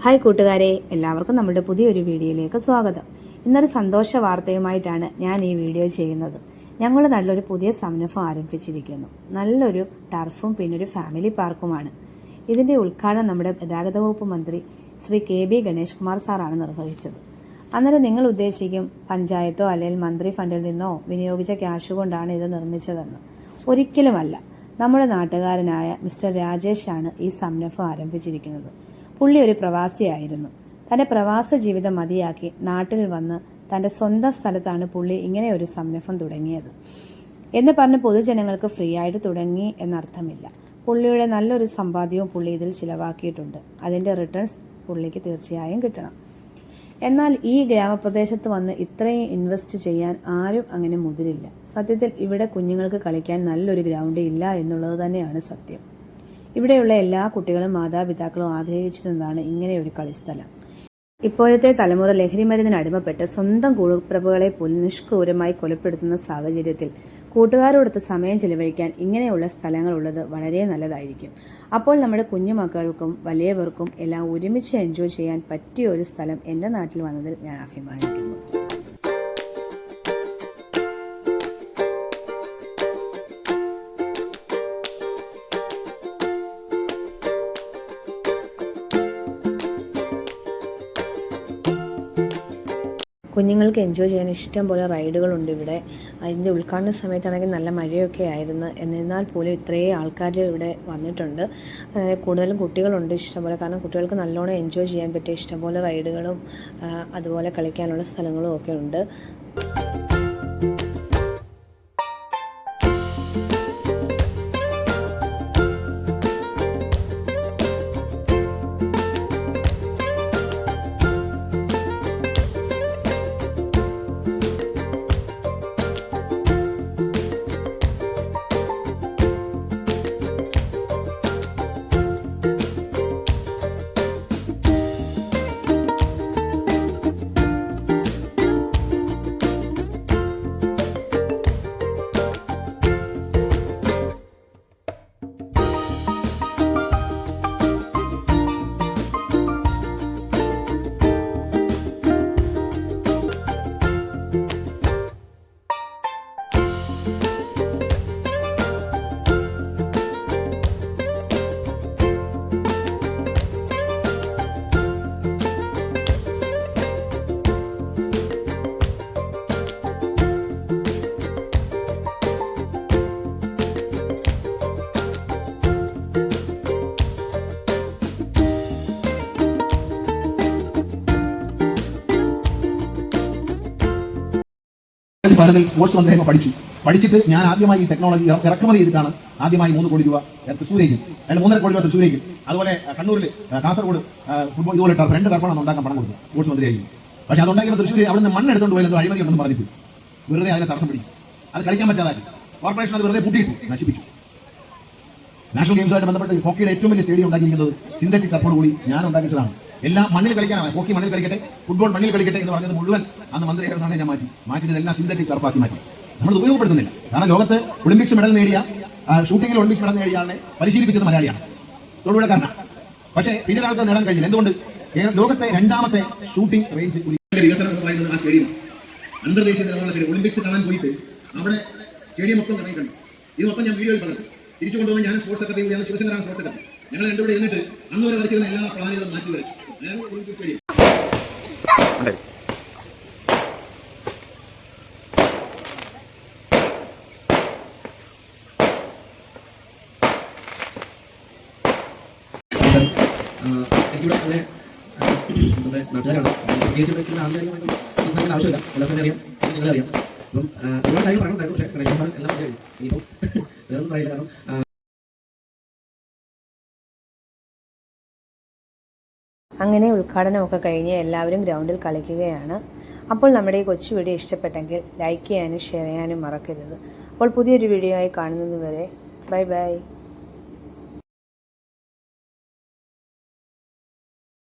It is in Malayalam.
ഹായ് കൂട്ടുകാരെ, എല്ലാവർക്കും നമ്മുടെ പുതിയൊരു വീഡിയോയിലേക്ക് സ്വാഗതം. ഇന്നൊരു സന്തോഷ വാർത്തയുമായിട്ടാണ് ഞാൻ ഈ വീഡിയോ ചെയ്യുന്നത്. ഞങ്ങളുടെ നല്ലൊരു പുതിയ സംരംഭം ആരംഭിച്ചിരിക്കുന്നു. നല്ലൊരു ടർഫും പിന്നെ ഒരു ഫാമിലി പാർക്കുമാണ്. ഇതിൻ്റെ ഉദ്ഘാടനം നമ്മുടെ ഗതാഗത വകുപ്പ് മന്ത്രി ശ്രീ KB ഗണേഷ് കുമാർ സാറാണ് നിർവഹിച്ചത്. അന്നേരം നിങ്ങൾ ഉദ്ദേശിക്കും, പഞ്ചായത്തോ അല്ലെങ്കിൽ മന്ത്രി ഫണ്ടിൽ നിന്നോ വിനിയോഗിച്ച ക്യാഷ് കൊണ്ടാണ് ഇത് നിർമ്മിച്ചതെന്ന്. ഒരിക്കലുമല്ല. നമ്മുടെ നാട്ടുകാരനായ മിസ്റ്റർ രാജേഷാണ് ഈ സംരംഭം ആരംഭിച്ചിരിക്കുന്നത്. പുള്ളി ഒരു പ്രവാസിയായിരുന്നു. തൻ്റെ പ്രവാസ ജീവിതം മതിയാക്കി നാട്ടിൽ വന്ന് തൻ്റെ സ്വന്തം സ്ഥലത്താണ് പുള്ളി ഇങ്ങനെ ഒരു സംരംഭം തുടങ്ങിയത്. എന്ന് പറഞ്ഞ് പൊതുജനങ്ങൾക്ക് ഫ്രീ ആയിട്ട് തുടങ്ങി എന്നർത്ഥമില്ല. പുള്ളിയുടെ നല്ലൊരു സമ്പാദ്യവും പുള്ളി ഇതിൽ ചിലവാക്കിയിട്ടുണ്ട്. അതിൻ്റെ റിട്ടേൺസ് പുള്ളിക്ക് തീർച്ചയായും കിട്ടണം. എന്നാൽ ഈ ഗ്രാമപ്രദേശത്ത് വന്ന് ഇത്രയും ഇൻവെസ്റ്റ് ചെയ്യാൻ ആരും അങ്ങനെ മുതിരില്ല. സത്യത്തിൽ ഇവിടെ കുഞ്ഞുങ്ങൾക്ക് കളിക്കാൻ നല്ലൊരു ഗ്രൗണ്ട് ഇല്ല എന്നുള്ളത് തന്നെയാണ് സത്യം. ഇവിടെയുള്ള എല്ലാ കുട്ടികളും മാതാപിതാക്കളും ആഗ്രഹിച്ചിരുന്നതാണ് ഇങ്ങനെ ഒരു കളിസ്ഥലം. ഇപ്പോഴത്തെ തലമുറ ലഹരിമരുന്നിന് അടിമപ്പെട്ട് സ്വന്തം കൂടപ്പിറപ്പുകളെ പോലും നിഷ്ക്രൂരമായി കൊലപ്പെടുത്തുന്ന സാഹചര്യത്തിൽ കൂട്ടുകാരോടൊത്ത് സമയം ചെലവഴിക്കാൻ ഇങ്ങനെയുള്ള സ്ഥലങ്ങളുള്ളത് വളരെ നല്ലതായിരിക്കും. അപ്പോൾ നമ്മുടെ കുഞ്ഞുമക്കൾക്കും വലിയവർക്കും എല്ലാം ഒരുമിച്ച് എൻജോയ് ചെയ്യാൻ പറ്റിയ ഒരു സ്ഥലം എൻ്റെ നാട്ടിൽ വന്നതിൽ ഞാൻ അഭിമാനിക്കുന്നു. കുഞ്ഞുങ്ങൾക്ക് എൻജോയ് ചെയ്യാൻ ഇഷ്ടം പോലെ റൈഡുകളുണ്ട് ഇവിടെ. അതിൻ്റെ ഉദ്ഘാടന സമയത്താണെങ്കിൽ നല്ല മഴയൊക്കെ ആയിരുന്നു. എന്നിരുന്നാൽ പോലും ഇത്രയും ആൾക്കാർ ഇവിടെ വന്നിട്ടുണ്ട്. കൂടുതലും കുട്ടികളുണ്ട് ഇഷ്ടംപോലെ. കാരണം കുട്ടികൾക്ക് നല്ലോണം എൻജോയ് ചെയ്യാൻ പറ്റിയ ഇഷ്ടംപോലെ റൈഡുകളും അതുപോലെ കളിക്കാനുള്ള സ്ഥലങ്ങളും ഒക്കെ ഉണ്ട്. ഭാരതിൽ കോഴ്സ് വന്നേക്ക് പഠിച്ചിട്ട് ഞാൻ ആദ്യമായി ഈ ടെക്നോളജി ഇറക്കുമതി ചെയ്തിട്ടാണ് ആദ്യമായി 3 കോടി രൂപ തൃശ്ശൂരേക്കും അതിൽ 3.5 കോടി രൂപ തൃശ്ശൂരേക്കും അതുപോലെ കണ്ണൂരിൽ കാസർഗോഡ് ഫുട്ബോൾ ഇതുപോലെ 2 ടർഫാണ് ഉണ്ടാക്കാൻ പണം കൊടുത്തത് കോഴ്സ് മന്ത്രിയായിരിക്കും. പക്ഷേ അതുണ്ടാക്കിയപ്പോൾ തൃശ്ശൂർ അവിടെ നിന്ന് മണ്ണ് എടുത്തുകൊണ്ട് പോയത് അഴിമതി ഉണ്ടെന്ന് പറഞ്ഞിട്ട് വെറുതെ അതിനെ തടസ്സം പിടിക്കും. അത് കളിക്കാൻ പറ്റാതാക്കി കോർപ്പറേഷൻ അത് വെറുതെ പൂട്ടിയിട്ടു, നശിപ്പിച്ചു. നാഷണൽ ഗെയിംസുമായിട്ട് ബന്ധപ്പെട്ട് ഹോക്കിയുടെ ഏറ്റവും വലിയ സ്റ്റേഡിയം ഉണ്ടാക്കിയിരിക്കുന്നത് സിന്തറ്റിക് ടർഫോട് കൂടി ഞാൻ ഉണ്ടാക്കിയതാണ്. എല്ലാം മണ്ണിൽ കളിക്കാനാണ്. ഹോക്കി മണ്ണിൽ കളിക്കട്ടെ, ഫുട്ബോൾ മണ്ണിൽ കളിക്കട്ടെ എന്ന് പറഞ്ഞത് മുഴുവൻ അന്ന് മന്ത്രിയായിരുന്നാണ് ഞാൻ മാറ്റിയത്. എല്ലാം സിന്തറ്റിക് ടർഫാക്കി മാറ്റി. നമ്മൾ ഉപയോഗപ്പെടുത്തുന്നില്ല. കാരണം ലോകത്ത് ഒളിമ്പിക്സ് മെഡൽ നേടിയ ഷൂട്ടിങ്ങിൽ ഒളിമ്പിക്സ് മെഡൽ നേടിയ ആളെ പരിശീലിപ്പിച്ചത് മലയാളിയാണ്, തൊഴിലുറക്കാരനാണ്. പക്ഷേ പിന്നീട് ആൾക്ക് നേടാൻ കഴിഞ്ഞില്ല. എന്തുകൊണ്ട്? ലോകത്തെ 2ാമത്തെ ഷൂട്ടിംഗ് റേഞ്ച് വികസനം എന്ന് പറയുന്നത് ആ സ്റ്റേഡിയം അന്തർദേശീയ നിലവാരമുള്ള സ്റ്റേഡിയം. ഒളിമ്പിക്സ് കാണാൻ പോയിട്ട് അവിടെ സ്റ്റേഡിയം മൊത്തം ഇറങ്ങിയിട്ടുണ്ട്. ഇത് മൊത്തം ഞാൻ വീഡിയോയിൽ പറഞ്ഞു. തിരിച്ചു കൊണ്ടുപോകാൻ ഞാൻ സ്പോർട്സ് സെക്രട്ടറി കൂടിയാണ്, ശിവശങ്കറാണ് സ്പോർട്സ് സെക്രട്ടറി. ഞങ്ങൾ രണ്ടുകൂടെ ഇരുന്നിട്ട് അന്ന് വരെ വരച്ചിരുന്ന എല്ലാ പ്ലാനുകളും മാറ്റി വരച്ചു. അതാണ് ഒളിമ്പിക് സ്റ്റേഡിയം. എനിക്കിവിടെ നല്ല നമ്മുടെ നാട്ടുകാരാണ്. പ്രത്യേകിച്ച് ആദ്യമായിട്ട് സംസാരിക്കേണ്ട ആവശ്യമില്ല. എല്ലാവർക്കും അറിയാം, നിങ്ങളെ അറിയാം. അപ്പം ഒരുപാട് കാര്യം പറയണമെന്നായിരുന്നു. പക്ഷേ ഗണേശൻ സാർ എല്ലാം കഴിഞ്ഞു. ഇനിയിപ്പോൾ വേറൊന്നും പറയില്ല. കാരണം അങ്ങനെ ഉദ്ഘാടനമൊക്കെ കഴിഞ്ഞ് എല്ലാവരും ഗ്രൗണ്ടിൽ കളിക്കുകയാണ്. അപ്പോൾ നമ്മുടെ ഈ കൊച്ചു വീഡിയോ ഇഷ്ടപ്പെട്ടെങ്കിൽ ലൈക്ക് ചെയ്യാനും ഷെയർ ചെയ്യാനും മറക്കരുത്. അപ്പോൾ പുതിയൊരു വീഡിയോ ആയി കാണുന്നത് വരെ ബൈ ബൈ.